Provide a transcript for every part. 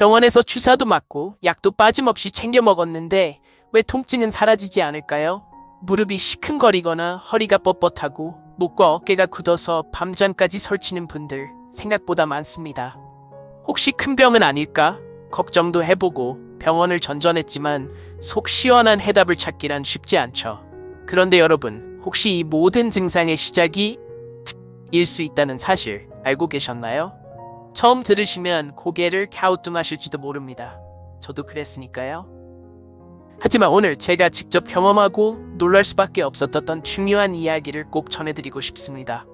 병원에서 주사도 맞고 약도 빠짐없이 챙겨 먹었는데 왜 통증은 사라지지 않을까요? 무릎이 시큰거리거나 허리가 뻣뻣하고 목과 어깨가 굳어서 밤잠까지 설치는 분들 생각보다 많습니다. 혹시 큰 병은 아닐까? 걱정도 해보고 병원을 전전했지만 속 시원한 해답을 찾기란 쉽지 않죠. 그런데 여러분, 혹시 이 모든 증상의 시작이 일 수 있다는 사실 알고 계셨나요? 처음 들으시면 고개를 갸우뚱하실지도 모릅니다. 저도 그랬으니까요. 하지만 오늘 제가 직접 경험하고 놀랄 수밖에 없었던 중요한 이야기를 꼭 전해드리고 싶습니다.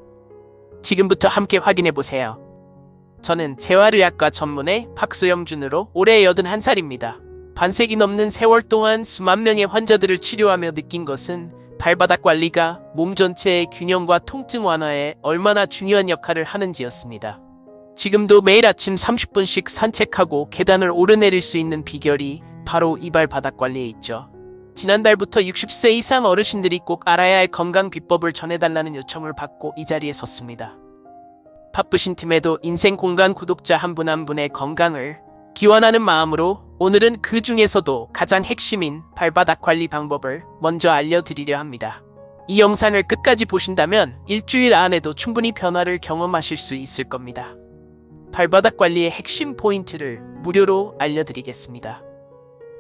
지금부터 함께 확인해보세요. 저는 재활의학과 전문의 박소영준으로 올해 81살입니다. 반세기 넘는 세월 동안 수만 명의 환자들을 치료하며 느낀 것은 발바닥 관리가 몸 전체의 균형과 통증 완화에 얼마나 중요한 역할을 하는지였습니다. 지금도 매일 아침 30분씩 산책하고 계단을 오르내릴 수 있는 비결이 바로 이 발바닥 관리에 있죠. 지난달부터 60세 이상 어르신들이 꼭 알아야 할 건강 비법을 전해달라는 요청을 받고 이 자리에 섰습니다. 바쁘신 틈에도 인생 공간 구독자 한 분 한 분의 건강을 기원하는 마음으로 오늘은 그 중에서도 가장 핵심인 발바닥 관리 방법을 먼저 알려드리려 합니다. 이 영상을 끝까지 보신다면 일주일 안에도 충분히 변화를 경험하실 수 있을 겁니다. 발바닥 관리의 핵심 포인트를 무료로 알려드리겠습니다.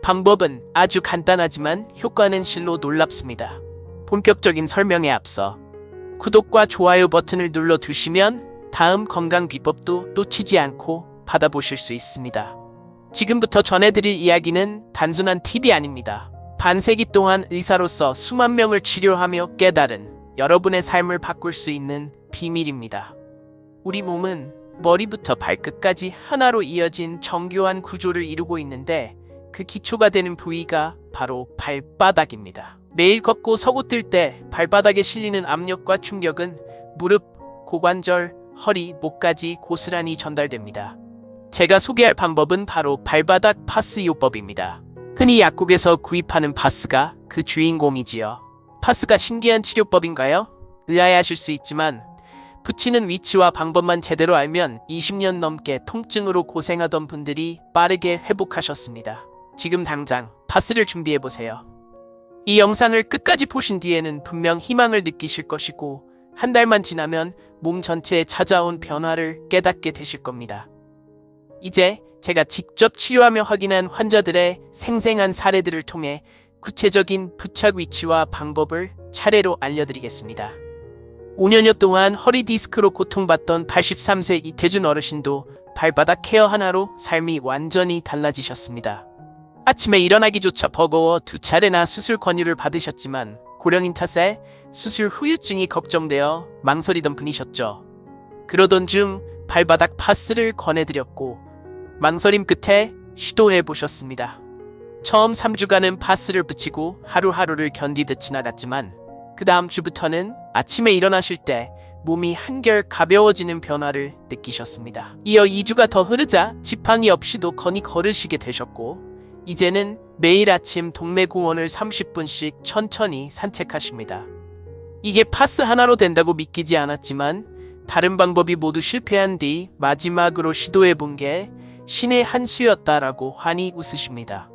방법은 아주 간단하지만 효과는 실로 놀랍습니다. 본격적인 설명에 앞서 구독과 좋아요 버튼을 눌러두시면 다음 건강 비법도 놓치지 않고 받아보실 수 있습니다. 지금부터 전해드릴 이야기는 단순한 팁이 아닙니다. 반세기 동안 의사로서 수만 명을 치료하며 깨달은 여러분의 삶을 바꿀 수 있는 비밀입니다. 우리 몸은 머리부터 발끝까지 하나로 이어진 정교한 구조를 이루고 있는데 그 기초가 되는 부위가 바로 발바닥입니다. 매일 걷고 서고 뛸 때 발바닥에 실리는 압력과 충격은 무릎, 고관절, 허리, 목까지 고스란히 전달됩니다. 제가 소개할 방법은 바로 발바닥 파스요법입니다. 흔히 약국에서 구입하는 파스가 그 주인공이지요. 파스가 신기한 치료법인가요? 의아해하실 수 있지만 붙이는 위치와 방법만 제대로 알면 20년 넘게 통증으로 고생하던 분들이 빠르게 회복하셨습니다. 지금 당장 파스를 준비해보세요. 이 영상을 끝까지 보신 뒤에는 분명 희망을 느끼실 것이고 한 달만 지나면 몸 전체에 찾아온 변화를 깨닫게 되실 겁니다. 이제 제가 직접 치료하며 확인한 환자들의 생생한 사례들을 통해 구체적인 부착 위치와 방법을 차례로 알려드리겠습니다. 5년여 동안 허리 디스크로 고통받던 83세 이태준 어르신도 발바닥 케어 하나로 삶이 완전히 달라지셨습니다. 아침에 일어나기조차 버거워 2차례나 수술 권유를 받으셨지만 고령인 탓에 수술 후유증이 걱정되어 망설이던 분이셨죠. 그러던 중 발바닥 파스를 권해드렸고 망설임 끝에 시도해보셨습니다. 처음 3주간은 파스를 붙이고 하루하루를 견디듯 지나갔지만 그 다음 주부터는 아침에 일어나실 때 몸이 한결 가벼워지는 변화를 느끼셨습니다. 이어 2주가 더 흐르자 지팡이 없이도 건히 걸으시게 되셨고 이제는 매일 아침 동네 공원을 30분씩 천천히 산책하십니다. 이게 파스 하나로 된다고 믿기지 않았지만 다른 방법이 모두 실패한 뒤 마지막으로 시도해본 게 신의 한 수였다라고 환히 웃으십니다.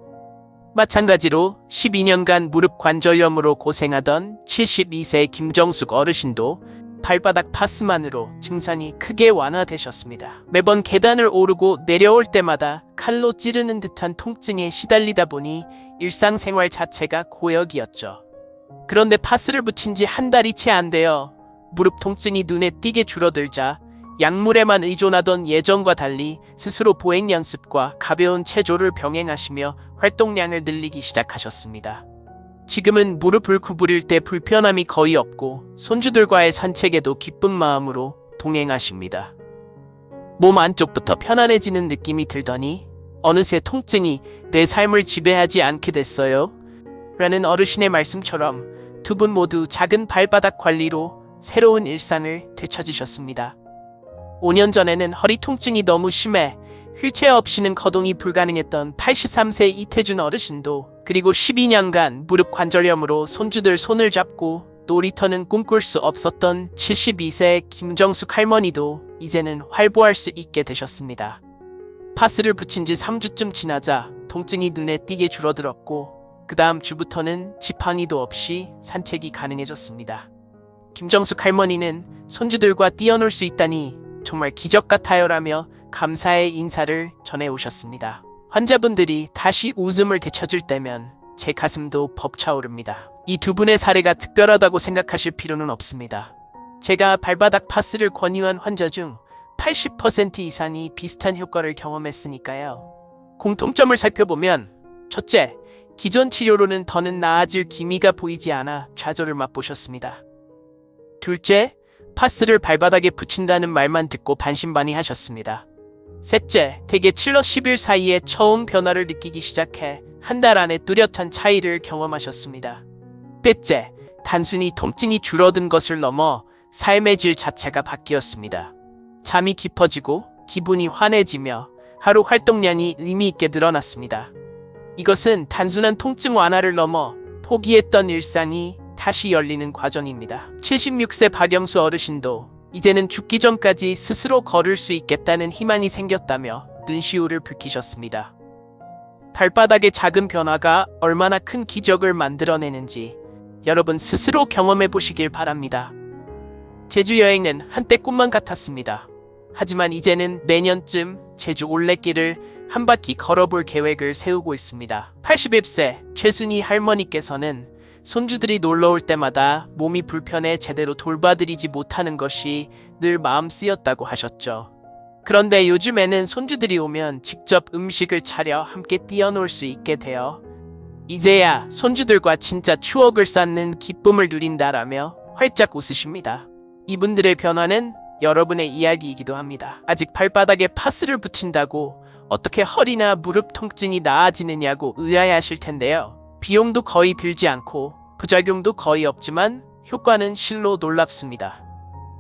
마찬가지로 12년간 무릎 관절염으로 고생하던 72세 김정숙 어르신도 발바닥 파스만으로 증상이 크게 완화되셨습니다. 매번 계단을 오르고 내려올 때마다 칼로 찌르는 듯한 통증에 시달리다 보니 일상생활 자체가 고역이었죠. 그런데 파스를 붙인 지 한 달이 채 안 되어 무릎 통증이 눈에 띄게 줄어들자 약물에만 의존하던 예전과 달리 스스로 보행 연습과 가벼운 체조를 병행하시며 활동량을 늘리기 시작하셨습니다. 지금은 무릎을 구부릴 때 불편함이 거의 없고 손주들과의 산책에도 기쁜 마음으로 동행하십니다. 몸 안쪽부터 편안해지는 느낌이 들더니 어느새 통증이 내 삶을 지배하지 않게 됐어요. 라는 어르신의 말씀처럼 두 분 모두 작은 발바닥 관리로 새로운 일상을 되찾으셨습니다. 5년 전에는 허리 통증이 너무 심해 휠체어 없이는 거동이 불가능했던 83세 이태준 어르신도 그리고 12년간 무릎 관절염으로 손주들 손을 잡고 놀이터는 꿈꿀 수 없었던 72세 김정숙 할머니도 이제는 활보할 수 있게 되셨습니다. 파스를 붙인 지 3주쯤 지나자 통증이 눈에 띄게 줄어들었고 그 다음 주부터는 지팡이도 없이 산책이 가능해졌습니다. 김정숙 할머니는 손주들과 뛰어놀 수 있다니 정말 기적 같아요라며 감사의 인사를 전해오셨습니다. 환자분들이 다시 웃음을 되찾을 때면 제 가슴도 벅차오릅니다. 이 두 분의 사례가 특별하다고 생각하실 필요는 없습니다. 제가 발바닥 파스를 권유한 환자 중 80% 이상이 비슷한 효과를 경험했으니까요. 공통점을 살펴보면 첫째, 기존 치료로는 더는 나아질 기미가 보이지 않아 좌절을 맛보셨습니다. 둘째, 파스를 발바닥에 붙인다는 말만 듣고 반신반의하셨습니다. 셋째, 대개 7월 10일 사이에 처음 변화를 느끼기 시작해 한 달 안에 뚜렷한 차이를 경험하셨습니다. 넷째, 단순히 통증이 줄어든 것을 넘어 삶의 질 자체가 바뀌었습니다. 잠이 깊어지고 기분이 환해지며 하루 활동량이 의미 있게 늘어났습니다. 이것은 단순한 통증 완화를 넘어 포기했던 일상이 다시 열리는 과정입니다. 76세 박영수 어르신도 이제는 죽기 전까지 스스로 걸을 수 있겠다는 희망이 생겼다며 눈시울을 붉히셨습니다. 발바닥의 작은 변화가 얼마나 큰 기적을 만들어내는지 여러분 스스로 경험해 보시길 바랍니다. 제주 여행은 한때 꿈만 같았습니다. 하지만 이제는 내년쯤 제주 올레길을 한 바퀴 걸어볼 계획을 세우고 있습니다. 81세 최순희 할머니께서는 손주들이 놀러올 때마다 몸이 불편해 제대로 돌봐드리지 못하는 것이 늘 마음 쓰였다고 하셨죠. 그런데 요즘에는 손주들이 오면 직접 음식을 차려 함께 뛰어놀 수 있게 되어 이제야 손주들과 진짜 추억을 쌓는 기쁨을 누린다라며 활짝 웃으십니다. 이분들의 변화는 여러분의 이야기이기도 합니다. 아직 발바닥에 파스를 붙인다고 어떻게 허리나 무릎 통증이 나아지느냐고 의아해하실 텐데요. 비용도 거의 들지 않고 부작용도 거의 없지만 효과는 실로 놀랍습니다.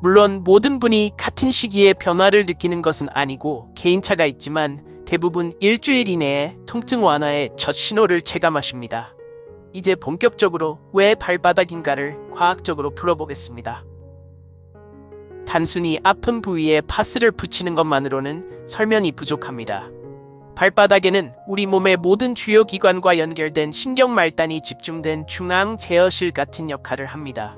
물론 모든 분이 같은 시기에 변화를 느끼는 것은 아니고 개인차가 있지만 대부분 일주일 이내에 통증 완화의 첫 신호를 체감하십니다. 이제 본격적으로 왜 발바닥인가를 과학적으로 풀어보겠습니다. 단순히 아픈 부위에 파스를 붙이는 것만으로는 설명이 부족합니다. 발바닥에는 우리 몸의 모든 주요 기관과 연결된 신경말단이 집중된 중앙 제어실 같은 역할을 합니다.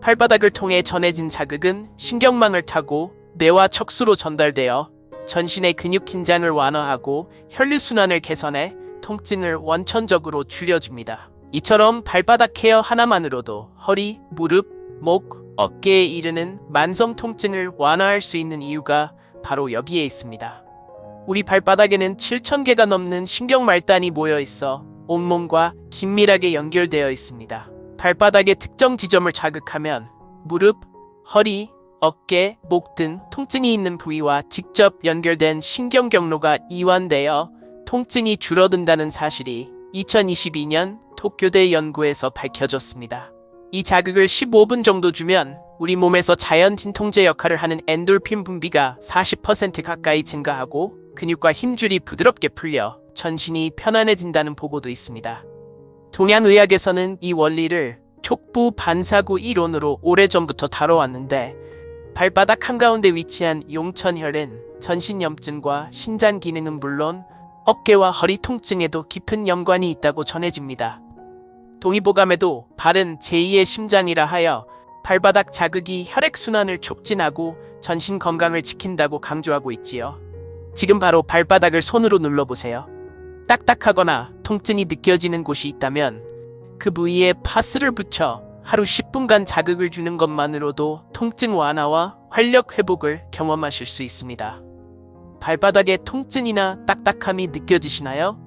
발바닥을 통해 전해진 자극은 신경망을 타고 뇌와 척수로 전달되어 전신의 근육 긴장을 완화하고 혈류순환을 개선해 통증을 원천적으로 줄여줍니다. 이처럼 발바닥 케어 하나만으로도 허리, 무릎, 목, 어깨에 이르는 만성 통증을 완화할 수 있는 이유가 바로 여기에 있습니다. 우리 발바닥에는 7,000개가 넘는 신경말단이 모여 있어 온몸과 긴밀하게 연결되어 있습니다. 발바닥의 특정 지점을 자극하면 무릎, 허리, 어깨, 목 등 통증이 있는 부위와 직접 연결된 신경 경로가 이완되어 통증이 줄어든다는 사실이 2022년 도쿄대 연구에서 밝혀졌습니다. 이 자극을 15분 정도 주면 우리 몸에서 자연 진통제 역할을 하는 엔돌핀 분비가 40% 가까이 증가하고 근육과 힘줄이 부드럽게 풀려 전신이 편안해진다는 보고도 있습니다. 동양의학에서는 이 원리를 촉부 반사구 이론으로 오래전부터 다뤄왔는데 발바닥 한가운데 위치한 용천혈은 전신염증과 신장 기능은 물론 어깨와 허리 통증에도 깊은 연관이 있다고 전해집니다. 동의보감에도 발은 제2의 심장이라 하여 발바닥 자극이 혈액순환을 촉진하고 전신 건강을 지킨다고 강조하고 있지요. 지금 바로 발바닥을 손으로 눌러보세요. 딱딱하거나 통증이 느껴지는 곳이 있다면 그 부위에 파스를 붙여 하루 10분간 자극을 주는 것만으로도 통증 완화와 활력 회복을 경험하실 수 있습니다. 발바닥에 통증이나 딱딱함이 느껴지시나요?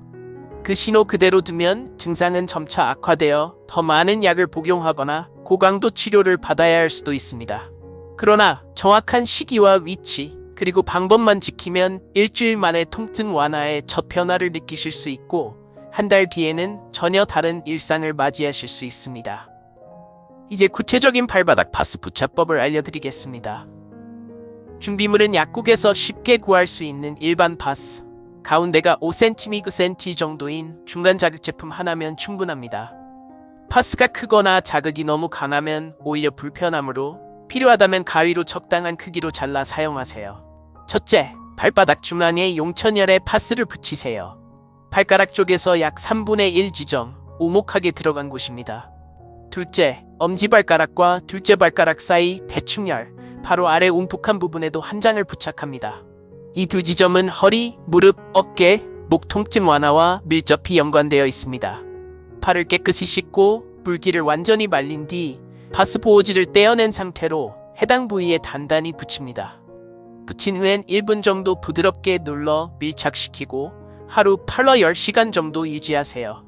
그 신호 그대로 두면 증상은 점차 악화되어 더 많은 약을 복용하거나 고강도 치료를 받아야 할 수도 있습니다. 그러나 정확한 시기와 위치, 그리고 방법만 지키면 일주일 만에 통증 완화의 첫 변화를 느끼실 수 있고 한 달 뒤에는 전혀 다른 일상을 맞이하실 수 있습니다. 이제 구체적인 발바닥 파스 부착법을 알려드리겠습니다. 준비물은 약국에서 쉽게 구할 수 있는 일반 파스, 가운데가 5cm, 9cm 정도인 중간 자극 제품 하나면 충분합니다. 파스가 크거나 자극이 너무 강하면 오히려 불편하므로 필요하다면 가위로 적당한 크기로 잘라 사용하세요. 첫째, 발바닥 중앙에 용천열에 파스를 붙이세요. 발가락 쪽에서 약 3분의 1 지점, 오목하게 들어간 곳입니다. 둘째, 엄지발가락과 둘째 발가락 사이 대충열, 바로 아래 움푹한 부분에도 한 장을 부착합니다. 이 두 지점은 허리, 무릎, 어깨, 목 통증 완화와 밀접히 연관되어 있습니다. 팔을 깨끗이 씻고 물기를 완전히 말린 뒤 파스 보호지를 떼어낸 상태로 해당 부위에 단단히 붙입니다. 붙인 후엔 1분 정도 부드럽게 눌러 밀착시키고 하루 8러 10시간 정도 유지하세요.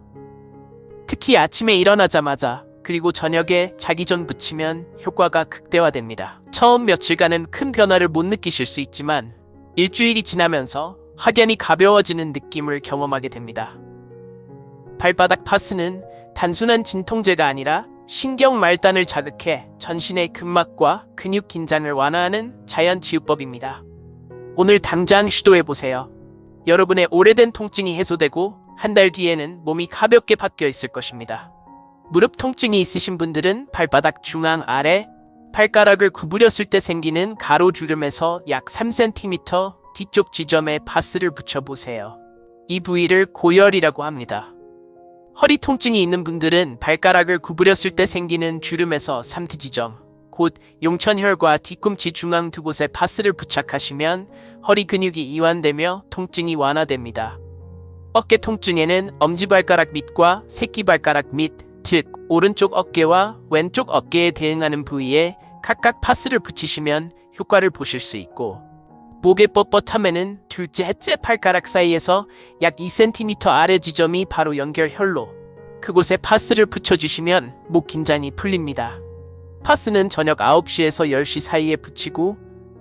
특히 아침에 일어나자마자 그리고 저녁에 자기 전 붙이면 효과가 극대화됩니다. 처음 며칠간은 큰 변화를 못 느끼실 수 있지만 일주일이 지나면서 확연히 가벼워지는 느낌을 경험하게 됩니다. 발바닥 파스는 단순한 진통제가 아니라 신경 말단을 자극해 전신의 근막과 근육 긴장을 완화하는 자연치유법입니다. 오늘 당장 시도해보세요. 여러분의 오래된 통증이 해소되고 한 달 뒤에는 몸이 가볍게 바뀌어 있을 것입니다. 무릎 통증이 있으신 분들은 발바닥 중앙 아래 발가락을 구부렸을 때 생기는 가로주름에서 약 3cm 뒤쪽 지점에 파스를 붙여보세요. 이 부위를 고열이라고 합니다. 허리 통증이 있는 분들은 발가락을 구부렸을 때 생기는 주름에서 3T 지점, 곧 용천혈과 뒤꿈치 중앙 두 곳에 파스를 부착하시면 허리 근육이 이완되며 통증이 완화됩니다. 어깨 통증에는 엄지발가락 밑과 새끼발가락 밑, 즉 오른쪽 어깨와 왼쪽 어깨에 대응하는 부위에 각각 파스를 붙이시면 효과를 보실 수 있고, 목의 뻣뻣함에는 둘째, 셋째 발가락 사이에서 약 2cm 아래 지점이 바로 연결혈로, 그곳에 파스를 붙여주시면 목 긴장이 풀립니다. 파스는 저녁 9시에서 10시 사이에 붙이고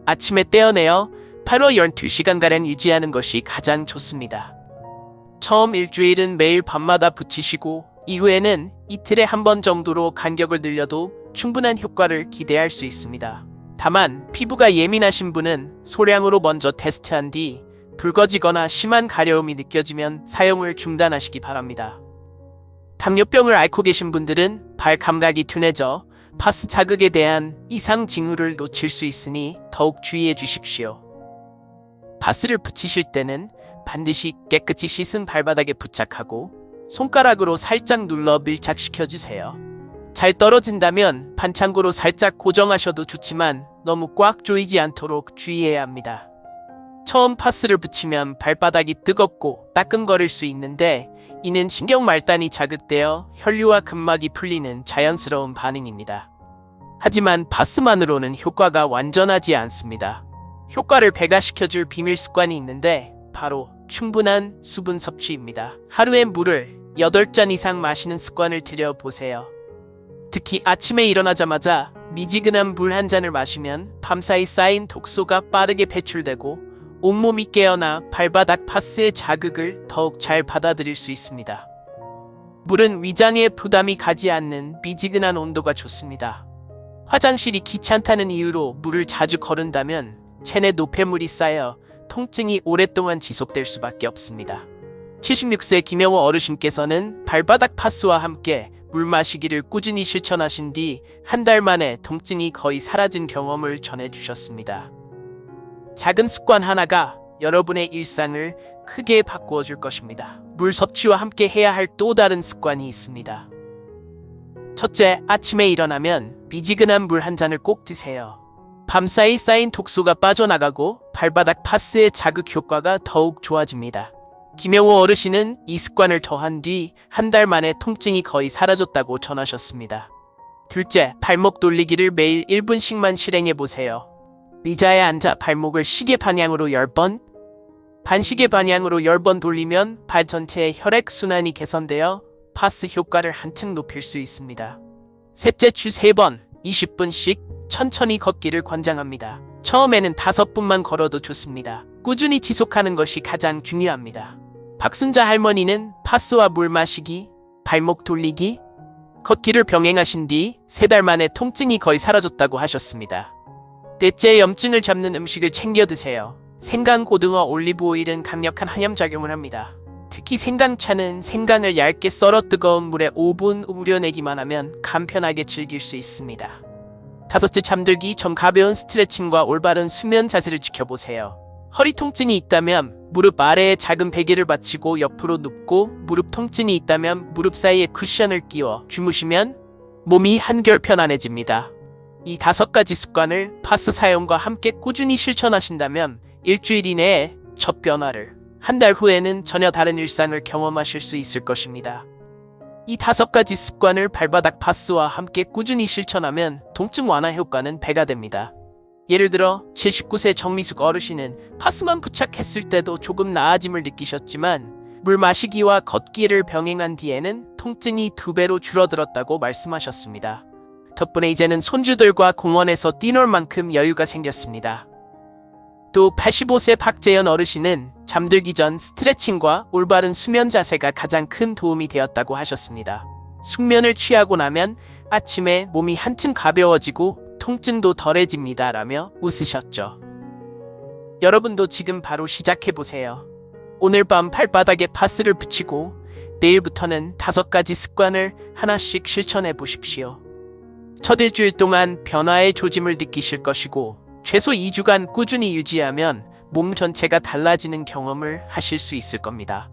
아침에 떼어내어 8로 12시간가량 유지하는 것이 가장 좋습니다. 처음 일주일은 매일 밤마다 붙이시고 이후에는 이틀에 한 번 정도로 간격을 늘려도 충분한 효과를 기대할 수 있습니다. 다만 피부가 예민하신 분은 소량으로 먼저 테스트한 뒤 붉어지거나 심한 가려움이 느껴지면 사용을 중단하시기 바랍니다. 당뇨병을 앓고 계신 분들은 발 감각이 둔해져 파스 자극에 대한 이상 징후를 놓칠 수 있으니 더욱 주의해 주십시오. 파스를 붙이실 때는 반드시 깨끗이 씻은 발바닥에 부착하고 손가락으로 살짝 눌러 밀착시켜 주세요. 잘 떨어진다면 반창고로 살짝 고정하셔도 좋지만 너무 꽉 조이지 않도록 주의해야 합니다. 처음 파스를 붙이면 발바닥이 뜨겁고 따끔거릴 수 있는데 이는 신경 말단이 자극되어 혈류와 근막이 풀리는 자연스러운 반응입니다. 하지만 파스만으로는 효과가 완전하지 않습니다. 효과를 배가시켜줄 비밀 습관이 있는데 바로 충분한 수분 섭취입니다. 하루에 물을 8잔 이상 마시는 습관을 들여보세요. 특히 아침에 일어나자마자 미지근한 물 한 잔을 마시면 밤사이 쌓인 독소가 빠르게 배출되고 온몸이 깨어나 발바닥 파스의 자극을 더욱 잘 받아들일 수 있습니다. 물은 위장에 부담이 가지 않는 미지근한 온도가 좋습니다. 화장실이 귀찮다는 이유로 물을 자주 거른다면 체내 노폐물이 쌓여 통증이 오랫동안 지속될 수밖에 없습니다. 76세 김영호 어르신께서는 발바닥 파스와 함께 물 마시기를 꾸준히 실천하신 뒤 한 달 만에 통증이 거의 사라진 경험을 전해주셨습니다. 작은 습관 하나가 여러분의 일상을 크게 바꾸어 줄 것입니다. 물 섭취와 함께 해야 할 또 다른 습관이 있습니다. 첫째, 아침에 일어나면 미지근한 물 한 잔을 꼭 드세요. 밤사이 쌓인 독소가 빠져나가고 발바닥 파스의 자극 효과가 더욱 좋아집니다. 김영호 어르신은 이 습관을 더한 뒤 한 달 만에 통증이 거의 사라졌다고 전하셨습니다. 둘째, 발목 돌리기를 매일 1분씩만 실행해보세요. 의자에 앉아 발목을 시계 방향으로 10번, 반시계 방향으로 10번 돌리면 발 전체의 혈액순환이 개선되어 파스 효과를 한층 높일 수 있습니다. 셋째, 주 3번, 20분씩 천천히 걷기를 권장합니다. 처음에는 5분만 걸어도 좋습니다. 꾸준히 지속하는 것이 가장 중요합니다. 박순자 할머니는 파스와 물 마시기, 발목 돌리기, 걷기를 병행하신 뒤 3달 만에 통증이 거의 사라졌다고 하셨습니다. 넷째, 염증을 잡는 음식을 챙겨 드세요. 생강, 고등어, 올리브 오일은 강력한 항염작용을 합니다. 특히 생강차는 생강을 얇게 썰어 뜨거운 물에 5분 우려내기만 하면 간편하게 즐길 수 있습니다. 다섯째, 잠들기 전 가벼운 스트레칭과 올바른 수면 자세를 지켜보세요. 허리 통증이 있다면 무릎 아래에 작은 베개를 받치고 옆으로 눕고, 무릎 통증이 있다면 무릎 사이에 쿠션을 끼워 주무시면 몸이 한결 편안해집니다. 이 5가지 습관을 파스 사용과 함께 꾸준히 실천하신다면 일주일 이내에 첫 변화를, 한 달 후에는 전혀 다른 일상을 경험하실 수 있을 것입니다. 이 5가지 습관을 발바닥 파스와 함께 꾸준히 실천하면 통증 완화 효과는 배가 됩니다. 예를 들어 79세 정미숙 어르신은 파스만 부착했을 때도 조금 나아짐을 느끼셨지만 물 마시기와 걷기를 병행한 뒤에는 통증이 2배로 줄어들었다고 말씀하셨습니다. 덕분에 이제는 손주들과 공원에서 뛰놀 만큼 여유가 생겼습니다. 또 85세 박재현 어르신은 잠들기 전 스트레칭과 올바른 수면 자세가 가장 큰 도움이 되었다고 하셨습니다. 숙면을 취하고 나면 아침에 몸이 한층 가벼워지고 통증도 덜해집니다 라며 웃으셨죠. 여러분도 지금 바로 시작해보세요. 오늘 밤 발바닥에 파스를 붙이고 내일부터는 5가지 습관을 하나씩 실천해 보십시오. 첫 일주일 동안 변화의 조짐을 느끼실 것이고 최소 2주간 꾸준히 유지하면 몸 전체가 달라지는 경험을 하실 수 있을 겁니다.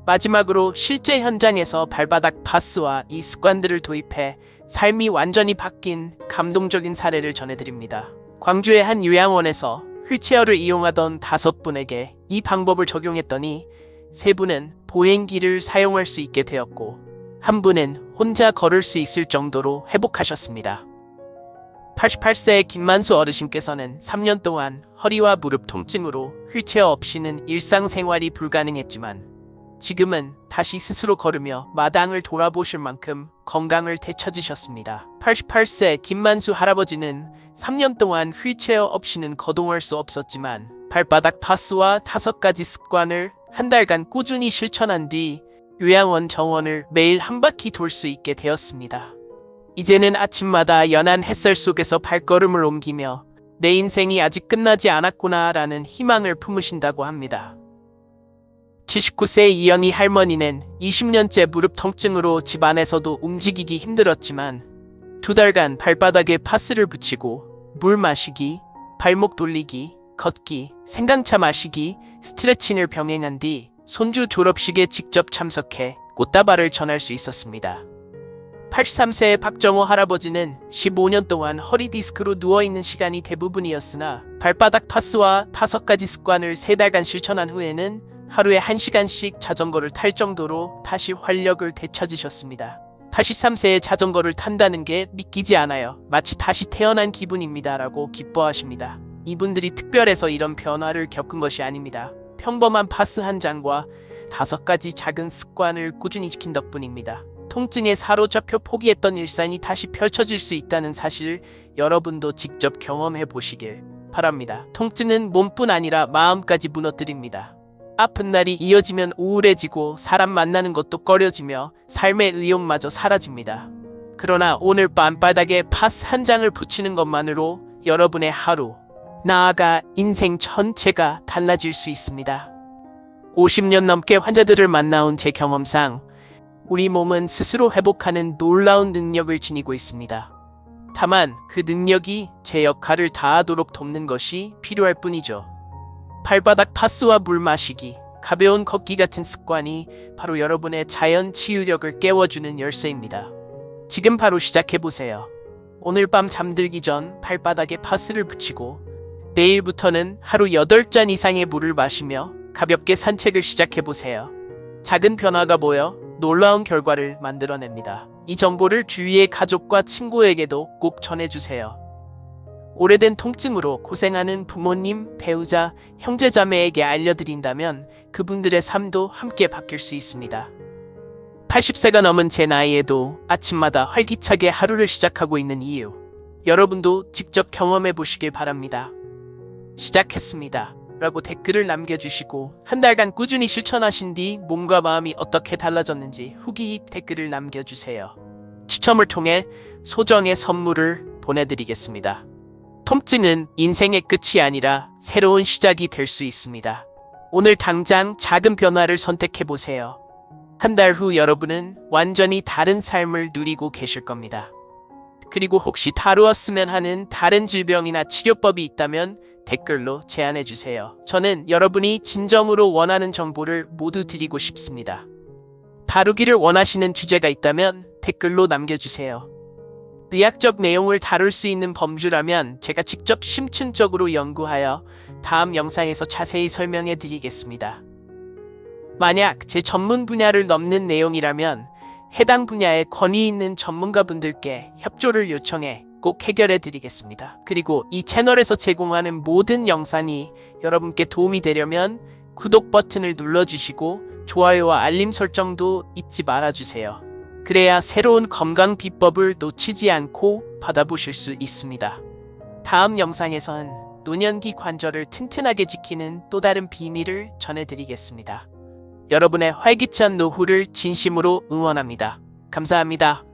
마지막으로 실제 현장에서 발바닥 파스와 이 습관들을 도입해 삶이 완전히 바뀐 감동적인 사례를 전해드립니다. 광주의 한 요양원에서 휠체어를 이용하던 5분에게 이 방법을 적용했더니 3분은 보행기를 사용할 수 있게 되었고 1분은 혼자 걸을 수 있을 정도로 회복하셨습니다. 88세의 김만수 어르신께서는 3년 동안 허리와 무릎 통증으로 휠체어 없이는 일상생활이 불가능했지만 지금은 다시 스스로 걸으며 마당을 돌아보실 만큼 건강을 되찾으셨습니다. 88세 김만수 할아버지는 3년 동안 휠체어 없이는 거동할 수 없었지만 발바닥 파스와 5가지 습관을 한 달간 꾸준히 실천한 뒤 요양원 정원을 매일 한 바퀴 돌 수 있게 되었습니다. 이제는 아침마다 연한 햇살 속에서 발걸음을 옮기며 내 인생이 아직 끝나지 않았구나 라는 희망을 품으신다고 합니다. 79세 이영희 할머니는 20년째 무릎 통증으로 집안에서도 움직이기 힘들었지만 2달간 발바닥에 파스를 붙이고 물 마시기, 발목 돌리기, 걷기, 생강차 마시기, 스트레칭을 병행한 뒤 손주 졸업식에 직접 참석해 꽃다발을 전할 수 있었습니다. 83세의 박정호 할아버지는 15년 동안 허리 디스크로 누워있는 시간이 대부분이었으나 발바닥 파스와 5가지 습관을 3달간 실천한 후에는 하루에 1시간씩 자전거를 탈 정도로 다시 활력을 되찾으셨습니다. 83세에 자전거를 탄다는 게 믿기지 않아요. 마치 다시 태어난 기분입니다 라고 기뻐하십니다. 이분들이 특별해서 이런 변화를 겪은 것이 아닙니다. 평범한 파스 한 장과 5가지 작은 습관을 꾸준히 지킨 덕분입니다. 통증에 사로잡혀 포기했던 일상이 다시 펼쳐질 수 있다는 사실을 여러분도 직접 경험해 보시길 바랍니다. 통증은 몸뿐 아니라 마음까지 무너뜨립니다. 아픈 날이 이어지면 우울해지고 사람 만나는 것도 꺼려지며 삶의 의욕마저 사라집니다. 그러나 오늘 밤 바닥에 파스 한 장을 붙이는 것만으로 여러분의 하루, 나아가 인생 전체가 달라질 수 있습니다. 50년 넘게 환자들을 만나온 제 경험상 우리 몸은 스스로 회복하는 놀라운 능력을 지니고 있습니다. 다만 그 능력이 제 역할을 다하도록 돕는 것이 필요할 뿐이죠. 발바닥 파스와 물 마시기, 가벼운 걷기 같은 습관이 바로 여러분의 자연 치유력을 깨워주는 열쇠입니다. 지금 바로 시작해보세요. 오늘 밤 잠들기 전 발바닥에 파스를 붙이고 내일부터는 하루 8잔 이상의 물을 마시며 가볍게 산책을 시작해보세요. 작은 변화가 모여 놀라운 결과를 만들어냅니다. 이 정보를 주위의 가족과 친구에게도 꼭 전해주세요. 오래된 통증으로 고생하는 부모님, 배우자, 형제자매에게 알려드린다면 그분들의 삶도 함께 바뀔 수 있습니다. 80세가 넘은 제 나이에도 아침마다 활기차게 하루를 시작하고 있는 이유, 여러분도 직접 경험해 보시길 바랍니다. 시작했습니다 라고 댓글을 남겨주시고 한 달간 꾸준히 실천하신 뒤 몸과 마음이 어떻게 달라졌는지 후기 댓글을 남겨주세요. 추첨을 통해 소정의 선물을 보내드리겠습니다. 통증은 인생의 끝이 아니라 새로운 시작이 될 수 있습니다. 오늘 당장 작은 변화를 선택해보세요. 한 달 후 여러분은 완전히 다른 삶을 누리고 계실 겁니다. 그리고 혹시 다루었으면 하는 다른 질병이나 치료법이 있다면 댓글로 제안해주세요. 저는 여러분이 진정으로 원하는 정보를 모두 드리고 싶습니다. 다루기를 원하시는 주제가 있다면 댓글로 남겨주세요. 의학적 내용을 다룰 수 있는 범주라면 제가 직접 심층적으로 연구하여 다음 영상에서 자세히 설명해 드리겠습니다. 만약 제 전문 분야를 넘는 내용이라면 해당 분야에 권위 있는 전문가분들께 협조를 요청해 꼭 해결해 드리겠습니다. 그리고 이 채널에서 제공하는 모든 영상이 여러분께 도움이 되려면 구독 버튼을 눌러주시고 좋아요와 알림 설정도 잊지 말아주세요. 그래야 새로운 건강 비법을 놓치지 않고 받아보실 수 있습니다. 다음 영상에선 노년기 관절을 튼튼하게 지키는 또 다른 비밀을 전해드리겠습니다. 여러분의 활기찬 노후를 진심으로 응원합니다. 감사합니다.